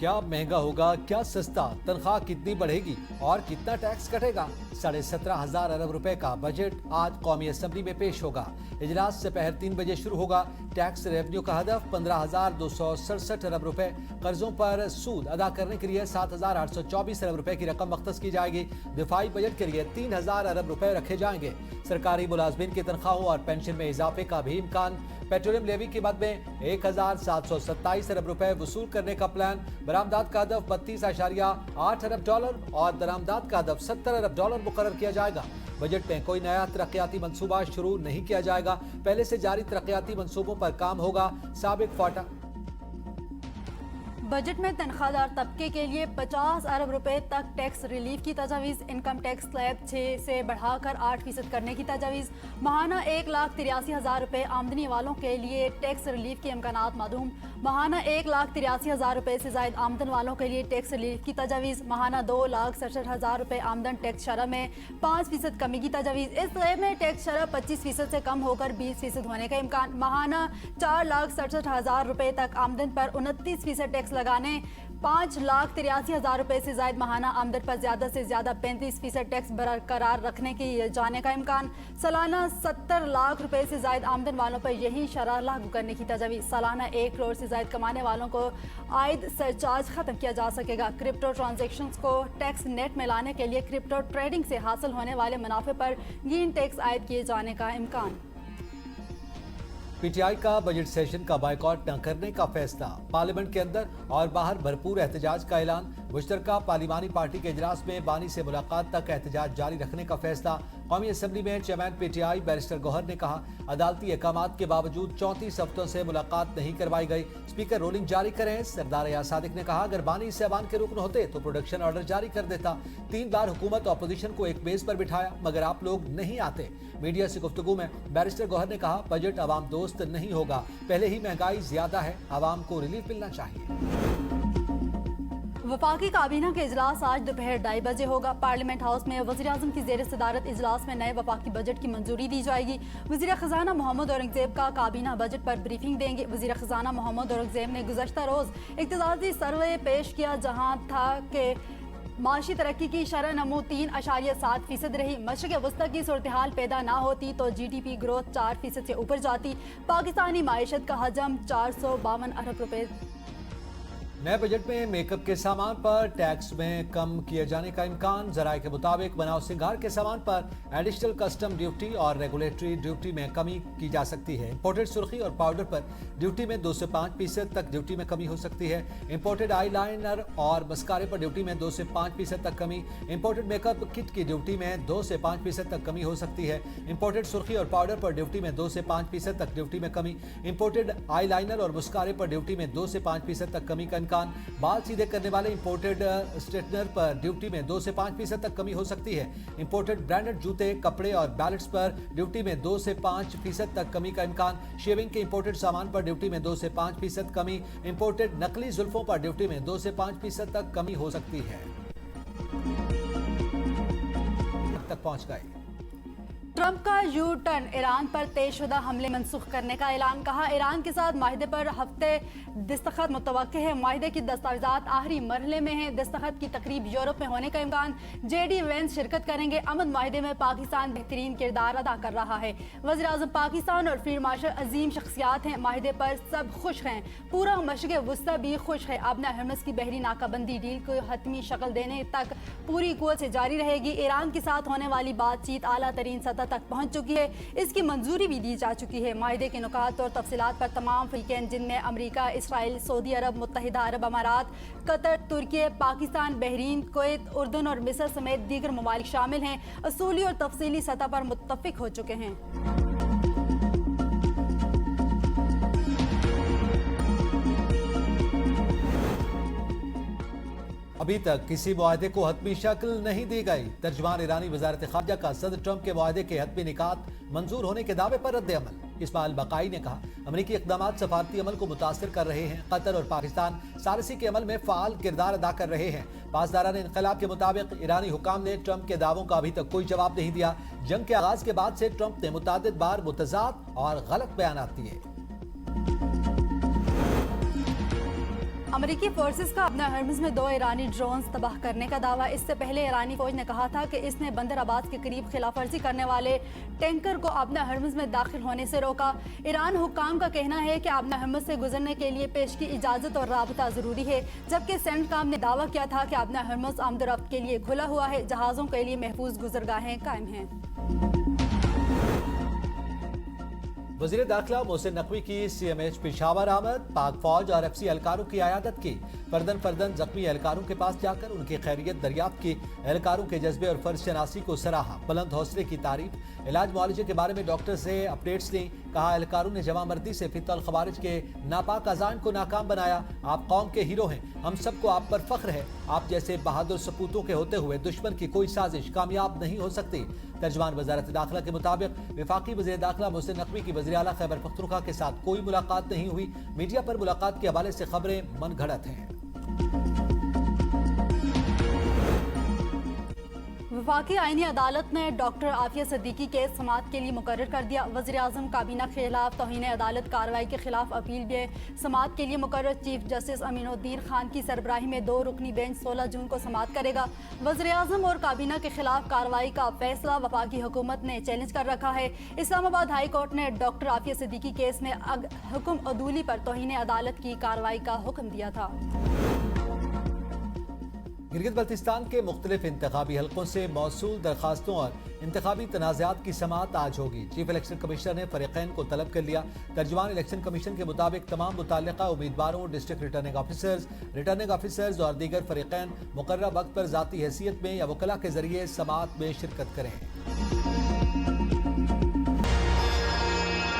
क्या महंगा होगा, क्या सस्ता, तनख्वाह कितनी बढ़ेगी और कितना टैक्स कटेगा। 17,500 अरब रुपए का बजट आज कौमी असम्बली में पेश होगा। इजलास दोपहर 3 बजे शुरू होगा। टैक्स रेवेन्यू का हदफ 15,267 अरब रुपए, कर्जों पर सूद अदा करने के लिए 7,824 अरब रुपए की रकम मख्तस की जाएगी। दिफाई बजट के लिए 3,000 अरब रुपए रखे जाएंगे। सरकारी मुलाजमीन की तनख्वाहों और पेंशन में इजाफे का भी इम्कान। पेट्रोलियम लेवी की मद में 1,727 अरब रुपए वसूल करने का प्लान। बरामदात का हदफ 32.8 अरब डॉलर और दरामदात का हदफ 70 अरब डॉलर मुकर्रर किया जाएगा। बजट में कोई नया तरक्याती मंसूबा शुरू नहीं किया जाएगा। पहले से जारी तरक्याती मंसूबों पर काम होगा। साबिक फाटा बजट में तनख्वाहदार तबके के लिए 50 अरब रुपए तक टैक्स रिलीफ की तजावीज़। इनकम टैक्स स्लैब 6 से बढ़ाकर 8% करने की तजावीज़। माहाना 1,83,000 रुपए आमदनी वालों के लिए टैक्स रिलीफ के इम्कानात मादूम। माहाना 1,83,000 रुपए से ज़ायद आमदन वालों के लिए टैक्स रिलीफ की तजावीज़। माहाना 2,67,000 रुपए आमदन टैक्स शरह में 5% कमी की तजावीज़। इस स्लैब में टैक्स शरह 25% से कम होकर 20% होने का इम्कान। माहाना 4,67,000 रुपए तक आमदन पर 29% टैक्स लगाने। 5,83,000 रुपए से जायद माहाना आमदन पर ज्यादा से ज्यादा 35% टैक्स बरकरार रखने की जाने का इम्कान। सालाना 70 लाख रुपए से जायद आमदन वालों पर यही शरह लागू करने की तजवीज़। सालाना 1 करोड़ से जायद कमाने वालों को आयद सरचार्ज खत्म किया जा सकेगा। क्रिप्टो ट्रांजेक्शन को टैक्स नेट में लाने के लिए क्रिप्टो ट्रेडिंग से हासिल होने वाले मुनाफे पर ग्रीन टैक्स आयद किए जाने का इम्कान। पीटीआई का बजट सेशन का बायकॉट न करने का फैसला। पार्लियामेंट के अंदर और बाहर भरपूर एहतजाज का ऐलान। मुश्तरका पार्लिमानी पार्टी के इजलास में बानी से मुलाकात तक एहतजाज जारी रखने का फैसला। कौमी असम्बली में चेयरमैन पीटीआई बैरिस्टर गौहर ने कहा, अदालती अहकामात के बावजूद 34 हफ्तों से मुलाकात नहीं करवाई गई। स्पीकर रोलिंग जारी करें। सरदार यार सादिक ने कहा, अगर बानी इस ऐवान के रुकन होते तो प्रोडक्शन ऑर्डर जारी कर देता। 3 बार हुकूमत अपोजिशन को एक बेस पर बिठाया मगर आप लोग नहीं आते। मीडिया से गुफ्तगू में बैरिस्टर गौहर ने कहा, बजट अवाम दोस्त नहीं होगा। पहले ही महंगाई ज्यादा है, अवाम को रिलीफ मिलना चाहिए। वफाकी काबीना के इजलास आज दोपहर 2:30 बजे होगा। पार्लियामेंट हाउस में वज़ीर-ए-आज़म की ज़ेर सदारत इजलास में नए वफाकी बजट की मंजूरी दी जाएगी। वज़ीर ख़ज़ाना मोहम्मद औरंगज़ेब का काबीना बजट पर ब्रीफिंग देंगे। वज़ीर ख़ज़ाना मोहम्मद औरंगज़ेब ने गुज़श्ता रोज़ इक़्तिसादी सर्वे पेश किया, जहाँ था कि माशी तरक्की की शरह नमू 3.7% रही। मशरिक़ वस्ता की सूरत हाल पैदा ना होती तो GDP ग्रोथ 4% से ऊपर जाती। पाकिस्तानी माइशत का हजम 452 अरब रुपए। नए बजट में मेकअप के सामान पर टैक्स में कम किए जाने का इम्कान। जराये के मुताबिक बनाव सिंगार के सामान पर एडिशनल कस्टम ड्यूटी और रेगुलेटरी ड्यूटी में कमी की जा सकती है। इंपोर्टेड सुर्खी और पाउडर पर ड्यूटी में 2 से 5% तक ड्यूटी में कमी हो सकती है। इंपोर्टेड आई लाइनर और मस्कारे पर ड्यूटी में 2 से 5% तक कमी। इंपोर्टेड मेकअप किट की ड्यूटी में 2 से 5% तक कमी हो सकती है। इंपोर्टेड सुर्खी और पाउडर पर ड्यूटी में 2 से 5% तक ड्यूटी में कमी। इंपोर्टेड आई लाइनर और मस्कारे पर ड्यूटी में 2 से 5% तक कमी का इम्कान। बाल सीधे करने वाले इंपोर्टेड स्ट्रेटनर पर ड्यूटी में 2 से 5% तक कमी हो सकती है। इंपोर्टेड ब्रांडेड जूते, कपड़े और बैलेट्स पर ड्यूटी में 2 से 5% तक कमी का इम्कान। शेविंग के इंपोर्टेड सामान पर ड्यूटी में 2 से 5% कमी। इंपोर्टेड नकली जुल्फों पर ड्यूटी में 2 से 5% तक कमी हो सकती है। तक पहुंच गए। ट्रंप का यू टर्न। ईरान पर तयशुदा हमले मनसूख करने का ऐलान। कहा, ईरान के साथ माहिदे पर हफ्ते दस्तखत मुतवक्के है। माहिदे की दस्तावेजात आखिरी मरहले में हैं। दस्तखत की तकरीब यूरोप में होने का इम्कान। JD वेंस शिरकत करेंगे। अमन माहिदे में पाकिस्तान बेहतरीन किरदार अदा कर रहा है। वज़ीर-ए-आज़म पाकिस्तान और फील्ड मार्शल अजीम शख्सियात हैं। माहिदे पर सब खुश हैं। पूरा मशरिक़ वस्ता भी खुश है। अब हरमस की बहरी नाकाबंदी डील को हतमी शक्ल देने तक पूरी कुव्वत से जारी रहेगी। ईरान के साथ होने वाली बातचीत आला तरीन सतह तक पहुंच चुकी है। इसकी मंजूरी भी दी जा चुकी है। माहिदे के नुकात और तफसीलात पर तमाम फरीकैन, जिनमें अमरीका, इसराइल, सऊदी अरब, मुत्तहिदा अरब अमारात, कतर, तुर्की, पाकिस्तान, बहरीन, कुवैत, उर्दन और मिस्र समेत दीगर ममालिक शामिल हैं, असूली और तफसीली सतह पर मुत्तफिक हो चुके हैं। अभी तक किसी मुआहदे को हतमी शक्ल नहीं दी गई। तर्जुमान ईरानी वजारत खारजा का सदर ट्रंप के मुआहदे के हतमी निकात मंजूर होने के दावे पर रद्द अमल। इस्माइल बकाई ने कहा, अमरीकी इक़दामात सफारती अमल को मुतासर कर रहे हैं। कतर और पाकिस्तान सारसी के अमल में फ़ाल किरदार अदा कर रहे हैं। पासदारान इनकलाब के मुताबिक ईरानी हुकाम ने ट्रंप के दावों का अभी तक कोई जवाब नहीं दिया। जंग के आगाज के बाद से ट्रंप ने मुतअद्दिद बार मुतज़ाद और गलत बयान दिए। अमेरिकी फोर्सेस का अपना हर्मज में 2 ईरानी ड्रोन्स तबाह करने का दावा। इससे पहले ईरानी फौज ने कहा था कि इसने बंदर अब्बास के करीब खिलाफवर्जी करने वाले टैंकर को अपना हर्मज में दाखिल होने से रोका। ईरान हुक्काम का कहना है कि अपना हर्मज से गुजरने के लिए पेश की इजाजत और राबता जरूरी है, जबकि सेंटकॉम ने दावा किया था कि अपना हर्मज आमदोरफ्त के लिए खुला हुआ है, जहाजों के लिए महफूज गुजरगाहें कायम हैं। वज़ीर दाखिला मोहसिन नकवी की CMH पेशावर आमद। पाक फौज और FC एहलकारों की आयादत की। फर्दन जख्मी एहलकारों के पास जाकर उनकी खैरियत दरियाफ्त की। एहलकारों के जज्बे और फर्ज शनासी को सराहा। बुलंद हौसले की तारीफ। इलाज मुआलजे के बारे में डॉक्टर से अपडेट्स ली। कहा एहलकारों ने जमा मर्दी से फितल खवारिज के नापाक अजान को नाकाम बनाया। आप कौम के हीरो हैं, हम सबको आप पर फख्र है। आप जैसे बहादुर सपूतों के होते हुए दुश्मन की कोई साजिश कामयाब नहीं हो सकती। तर्जमान वजारत दाखिला के मुताबिक वफाकी वज़ीर दाखिला मोहसिन नकवी की वज़ीर आला खैबर पख्तूनख्वा के साथ कोई मुलाकात नहीं हुई। मीडिया पर मुलाकात के हवाले से खबरें मनगढ़ंत हैं। वफाकी आईनी अदालत ने डॉक्टर आफिया सिद्दीकी के समाअत के लिए मुकर्रर कर दिया। वज़ीर आज़म काबीना के खिलाफ तौहीन अदालत कार्रवाई के खिलाफ अपील में समाअत के लिए मुकर्रर चीफ जस्टिस अमीनुद्दीन खान की सरबराही में 2 रुकनी बेंच 16 जून को समाअत करेगा। वज़ीर आज़म और काबीना के खिलाफ कार्रवाई का फैसला वफाकी हुकूमत ने चैलेंज कर रखा है। इस्लामाबाद हाई कोर्ट ने डॉक्टर आफिया सिद्दीकी केस में हुक्म अदूली पर तौहीन अदालत की कार्रवाई का हुक्म दिया था। गिलगित बल्तिस्तान के मुख्तलिफ इंतखाबी हलकों से मौसूल दरखास्तों और इंतखाबी तनाज़ात की समाअत आज होगी। चीफ इलेक्शन कमिश्नर ने फरीकैन को तलब कर लिया। तर्जुमान इलेक्शन कमीशन के मुताबिक तमाम मुताल्लिका उम्मीदवारों, डिस्ट्रिक्ट रिटर्निंग ऑफिसर्स और दीगर फरीकैन मुकर्रर वक्त पर ज़ाती हैसियत में या वकला के जरिए समाअत में शिरकत करें।